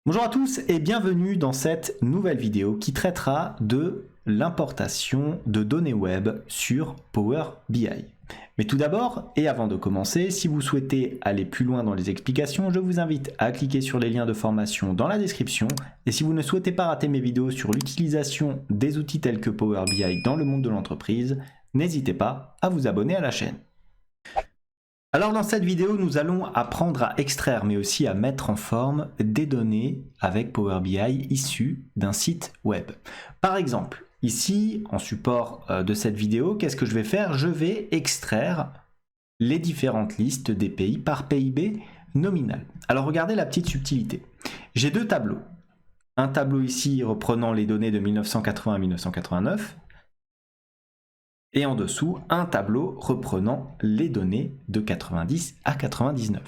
Bonjour à tous et bienvenue dans cette nouvelle vidéo qui traitera de l'importation de données web sur Power BI. Mais tout d'abord, et avant de commencer, si vous souhaitez aller plus loin dans les explications, je vous invite à cliquer sur les liens de formation dans la description. Et si vous ne souhaitez pas rater mes vidéos sur l'utilisation des outils tels que Power BI dans le monde de l'entreprise, n'hésitez pas à vous abonner à la chaîne. Alors dans cette vidéo, nous allons apprendre à extraire mais aussi à mettre en forme des données avec Power BI issues d'un site web. Par exemple, ici en support de cette vidéo, qu'est-ce que je vais faire? Je vais extraire les différentes listes des pays par PIB nominal. Alors regardez la petite subtilité. J'ai deux tableaux. Un tableau ici reprenant les données de 1980 à 1989. Et en dessous, un tableau reprenant les données de 90 à 99.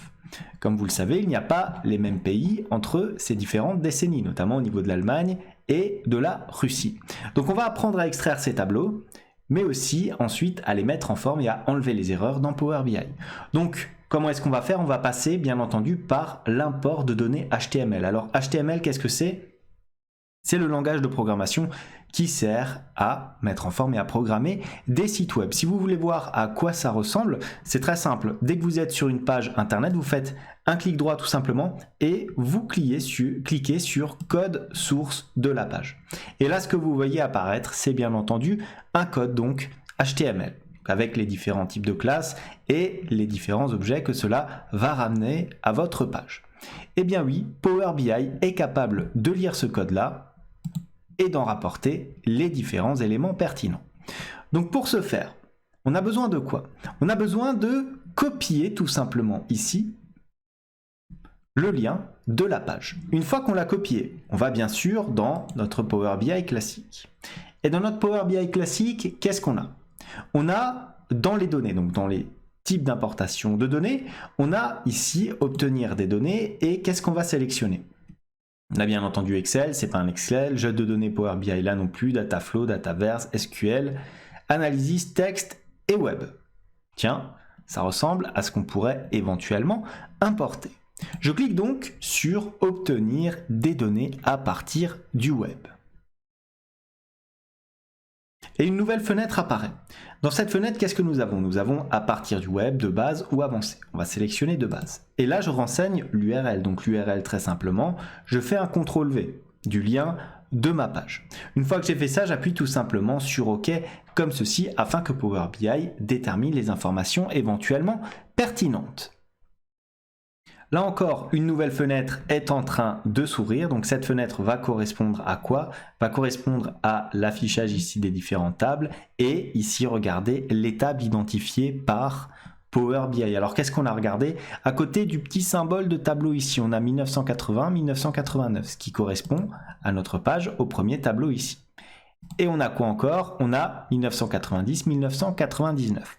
Comme vous le savez, il n'y a pas les mêmes pays entre ces différentes décennies, notamment au niveau de l'Allemagne et de la Russie. Donc on va apprendre à extraire ces tableaux, mais aussi ensuite à les mettre en forme et à enlever les erreurs dans Power BI. Donc comment est-ce qu'on va faire? On va passer bien entendu par l'import de données HTML. Alors HTML, qu'est-ce que c'est? C'est le langage de programmation qui sert à mettre en forme et à programmer des sites web. Si vous voulez voir à quoi ça ressemble, c'est très simple. Dès que vous êtes sur une page internet, vous faites un clic droit tout simplement et vous cliquez sur code source de la page. Et là, ce que vous voyez apparaître, c'est bien entendu un code donc HTML avec les différents types de classes et les différents objets que cela va ramener à votre page. Eh bien oui, Power BI est capable de lire ce code-là et d'en rapporter les différents éléments pertinents. Donc pour ce faire, on a besoin de quoi? On a besoin de copier tout simplement ici le lien de la page. Une fois qu'on l'a copié, on va bien sûr dans notre Power BI classique. Et dans notre Power BI classique, qu'est-ce qu'on a? On a dans les données, donc dans les types d'importation de données, on a ici obtenir des données et qu'est-ce qu'on va sélectionner? On a bien entendu Excel, c'est pas un Excel, jeu de données Power BI là non plus, Dataflow, Dataverse, SQL, Analysis, texte et web. Tiens, ça ressemble à ce qu'on pourrait éventuellement importer. Je clique donc sur obtenir des données à partir du web. Et une nouvelle fenêtre apparaît. Dans cette fenêtre, qu'est-ce que nous avons? Nous avons à partir du web, de base ou avancé. On va sélectionner de base. Et là, je renseigne l'URL. Donc l'URL, très simplement, je fais un CTRL-V du lien de ma page. Une fois que j'ai fait ça, j'appuie tout simplement sur OK comme ceci afin que Power BI détermine les informations éventuellement pertinentes. Là encore, une nouvelle fenêtre est en train de s'ouvrir. Donc cette fenêtre va correspondre à quoi? Va correspondre à l'affichage ici des différentes tables. Et ici, regardez les tables identifiées par Power BI. Alors qu'est-ce qu'on a regardé? À côté du petit symbole de tableau ici, on a 1980, 1989, ce qui correspond à notre page au premier tableau ici. Et on a quoi encore? On a 1990, 1999.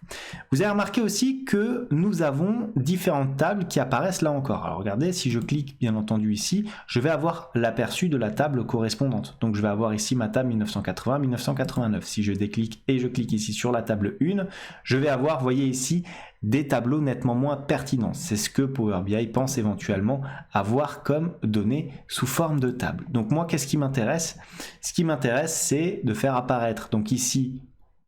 Vous avez remarqué aussi que nous avons différentes tables qui apparaissent là encore. Alors regardez, si je clique bien entendu ici, je vais avoir l'aperçu de la table correspondante. Donc je vais avoir ici ma table 1980, 1989. Si je déclique et je clique ici sur la table 1, je vais avoir, vous voyez ici, des tableaux nettement moins pertinents. C'est ce que Power BI pense éventuellement avoir comme données sous forme de table. Donc moi, qu'est-ce qui m'intéresse? Ce qui m'intéresse, c'est de faire apparaître donc ici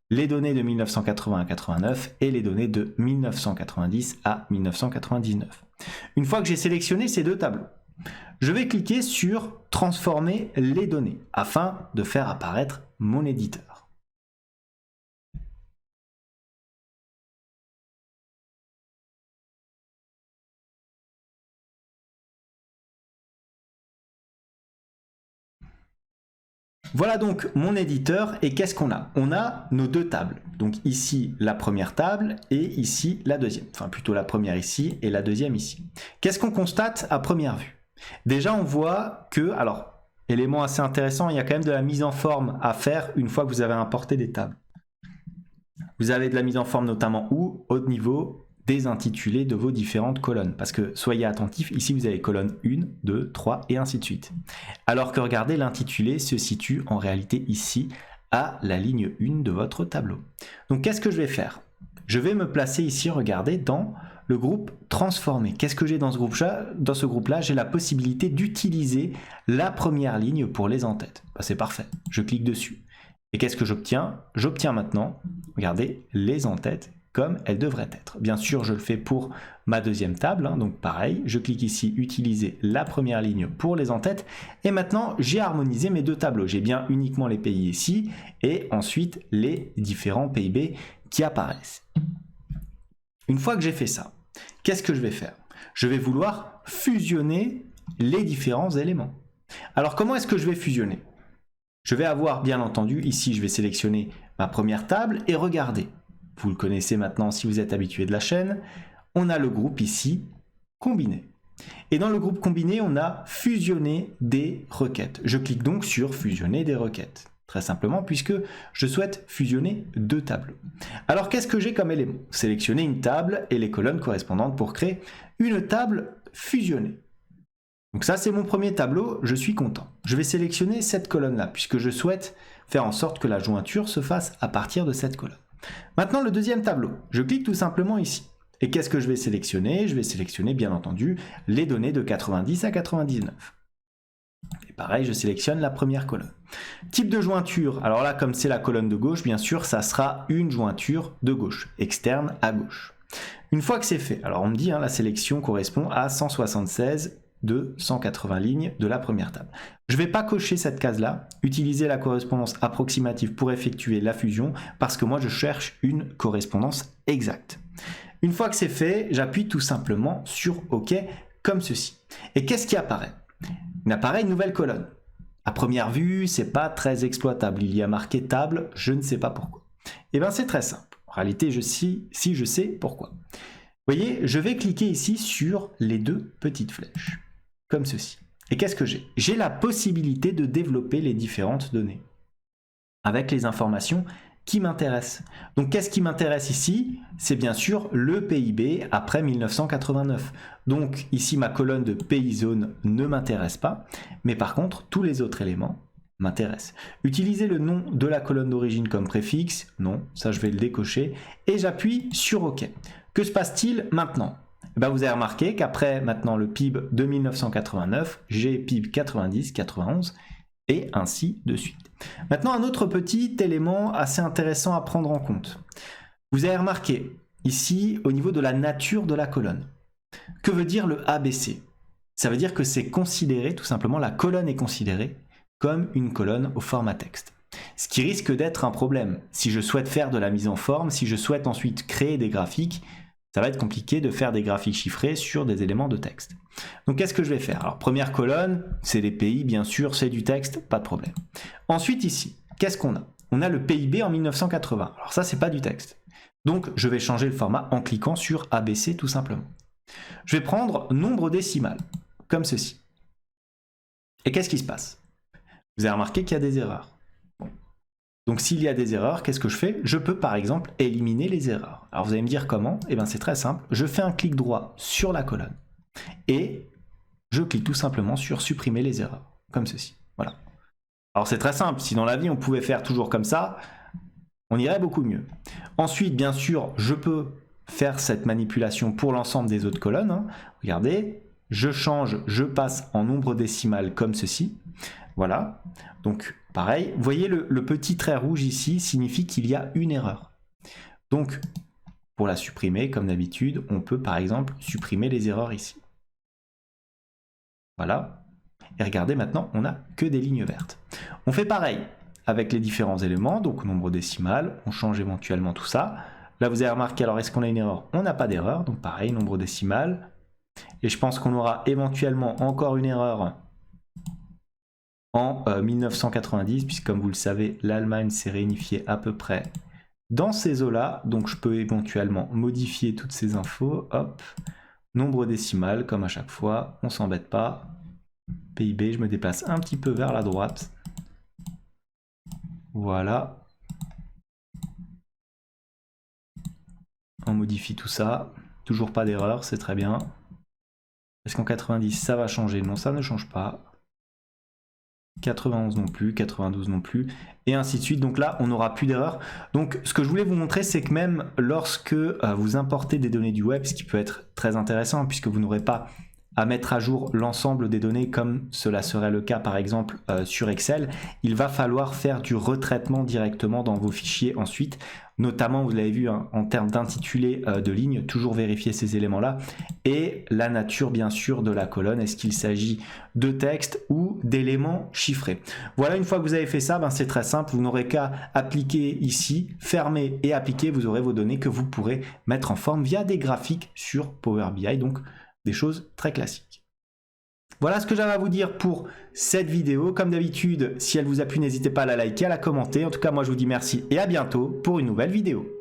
les données de 1980 à 89 et les données de 1990 à 1999. Une fois que j'ai sélectionné ces deux tableaux, je vais cliquer sur transformer les données afin de faire apparaître mon éditeur. Voilà donc mon éditeur et qu'est-ce qu'on a? On a nos deux tables. Donc ici la première table et ici la deuxième. Enfin plutôt la première ici et la deuxième ici. Qu'est-ce qu'on constate à première vue? Déjà on voit que, alors élément assez intéressant, il y a quand même de la mise en forme à faire une fois que vous avez importé des tables. Vous avez de la mise en forme notamment où? Au niveau des intitulés de vos différentes colonnes. Parce que soyez attentifs, ici vous avez colonne 1, 2, 3 et ainsi de suite. Alors que regardez, l'intitulé se situe en réalité ici à la ligne 1 de votre tableau. Donc qu'est-ce que je vais faire? Je vais me placer ici, regardez, dans le groupe transformé. Qu'est-ce que j'ai dans ce groupe-là? J'ai la possibilité d'utiliser la première ligne pour les en-têtes. Bah, c'est parfait, je clique dessus. Et qu'est-ce que j'obtiens? J'obtiens maintenant, regardez, les en-têtes comme elles devraient être. Bien sûr, je le fais pour ma deuxième table, hein, donc pareil, je clique ici, utiliser la première ligne pour les en-têtes, et maintenant j'ai harmonisé mes deux tableaux. J'ai bien uniquement les pays ici, et ensuite les différents PIB qui apparaissent. Une fois que j'ai fait ça, qu'est-ce que je vais faire? Je vais vouloir fusionner les différents éléments. Alors comment est-ce que je vais fusionner? Je vais avoir, bien entendu, ici je vais sélectionner ma première table et regarder. Vous le connaissez maintenant si vous êtes habitué de la chaîne, on a le groupe ici, combiné. Et dans le groupe combiné, on a fusionné des requêtes. Je clique donc sur fusionner des requêtes. Très simplement, puisque je souhaite fusionner deux tableaux. Alors, qu'est-ce que j'ai comme élément? Sélectionner une table et les colonnes correspondantes pour créer une table fusionnée. Donc ça, c'est mon premier tableau, je suis content. Je vais sélectionner cette colonne-là, puisque je souhaite faire en sorte que la jointure se fasse à partir de cette colonne. Maintenant, le deuxième tableau, je clique tout simplement ici. Et qu'est-ce que je vais sélectionner? Je vais sélectionner, bien entendu, les données de 90 à 99. Et pareil, je sélectionne la première colonne. Type de jointure, alors là, comme c'est la colonne de gauche, bien sûr, ça sera une jointure de gauche, externe à gauche. Une fois que c'est fait, alors on me dit, hein, la sélection correspond à 176 de 180 lignes de la première table. Je ne vais pas cocher cette case-là, utiliser la correspondance approximative pour effectuer la fusion, parce que moi je cherche une correspondance exacte. Une fois que c'est fait, j'appuie tout simplement sur OK, comme ceci. Et qu'est-ce qui apparaît? Il apparaît une nouvelle colonne. À première vue, c'est pas très exploitable. Il y a marqué table, je ne sais pas pourquoi. Et bien c'est très simple. En réalité, je sais pourquoi. Vous voyez, je vais cliquer ici sur les deux petites flèches, comme ceci. Et qu'est-ce que j'ai? J'ai la possibilité de développer les différentes données avec les informations qui m'intéressent. Donc qu'est-ce qui m'intéresse ici? C'est bien sûr le PIB après 1989. Donc ici ma colonne de pays zone ne m'intéresse pas, mais par contre tous les autres éléments m'intéressent. Utiliser le nom de la colonne d'origine comme préfixe, non, ça je vais le décocher, et j'appuie sur OK. Que se passe-t-il maintenant? Ben, vous avez remarqué qu'après maintenant le PIB de 1989, j'ai PIB 90, 91 et ainsi de suite. Maintenant, un autre petit élément assez intéressant à prendre en compte. Vous avez remarqué ici au niveau de la nature de la colonne. Que veut dire le ABC? Ça veut dire que c'est considéré, tout simplement, la colonne est considérée comme une colonne au format texte. Ce qui risque d'être un problème. Si je souhaite faire de la mise en forme, si je souhaite ensuite créer des graphiques, ça va être compliqué de faire des graphiques chiffrés sur des éléments de texte. Donc qu'est-ce que je vais faire? Alors première colonne, c'est les pays, bien sûr, c'est du texte, pas de problème. Ensuite ici, qu'est-ce qu'on a? On a le PIB en 1980. Alors ça, c'est pas du texte. Donc je vais changer le format en cliquant sur ABC tout simplement. Je vais prendre nombre décimal, comme ceci. Et qu'est-ce qui se passe? Vous avez remarqué qu'il y a des erreurs. Donc s'il y a des erreurs, qu'est-ce que je fais? Je peux par exemple éliminer les erreurs. Alors vous allez me dire comment? Eh bien c'est très simple, je fais un clic droit sur la colonne et je clique tout simplement sur supprimer les erreurs, comme ceci. Voilà. Alors c'est très simple, si dans la vie on pouvait faire toujours comme ça, on irait beaucoup mieux. Ensuite, bien sûr, je peux faire cette manipulation pour l'ensemble des autres colonnes. Hein. Regardez, je change, je passe en nombre décimal comme ceci. Voilà, donc pareil, vous voyez le petit trait rouge ici signifie qu'il y a une erreur. Donc, pour la supprimer, comme d'habitude, on peut par exemple supprimer les erreurs ici. Voilà, et regardez maintenant, on n'a que des lignes vertes. On fait pareil avec les différents éléments, donc nombre décimal, on change éventuellement tout ça. Là, vous avez remarqué, alors est-ce qu'on a une erreur? On n'a pas d'erreur, donc pareil, nombre décimal. Et je pense qu'on aura éventuellement encore une erreur en 1990, puisque comme vous le savez, l'Allemagne s'est réunifiée à peu près dans ces eaux-là, donc je peux éventuellement modifier toutes ces infos, hop, nombre décimal, comme à chaque fois, on s'embête pas, PIB, je me déplace un petit peu vers la droite, voilà, on modifie tout ça, toujours pas d'erreur, c'est très bien. Est-ce qu'en 90 ça va changer? Non, ça ne change pas. 91 non plus, 92 non plus, et ainsi de suite. Donc là, on n'aura plus d'erreur. Donc ce que je voulais vous montrer, c'est que même lorsque vous importez des données du web, ce qui peut être très intéressant, puisque vous n'aurez pas à mettre à jour l'ensemble des données comme cela serait le cas par exemple sur Excel, il va falloir faire du retraitement directement dans vos fichiers ensuite, notamment vous l'avez vu hein, en termes d'intitulé de ligne, toujours vérifier ces éléments-là, et la nature bien sûr de la colonne, est-ce qu'il s'agit de texte ou d'éléments chiffrés. Voilà, une fois que vous avez fait ça, ben, c'est très simple, vous n'aurez qu'à appliquer ici, fermer et appliquer, vous aurez vos données que vous pourrez mettre en forme via des graphiques sur Power BI, donc des choses très classiques. Voilà ce que j'avais à vous dire pour cette vidéo. Comme d'habitude, si elle vous a plu, n'hésitez pas à la liker, à la commenter. En tout cas, moi je vous dis merci et à bientôt pour une nouvelle vidéo.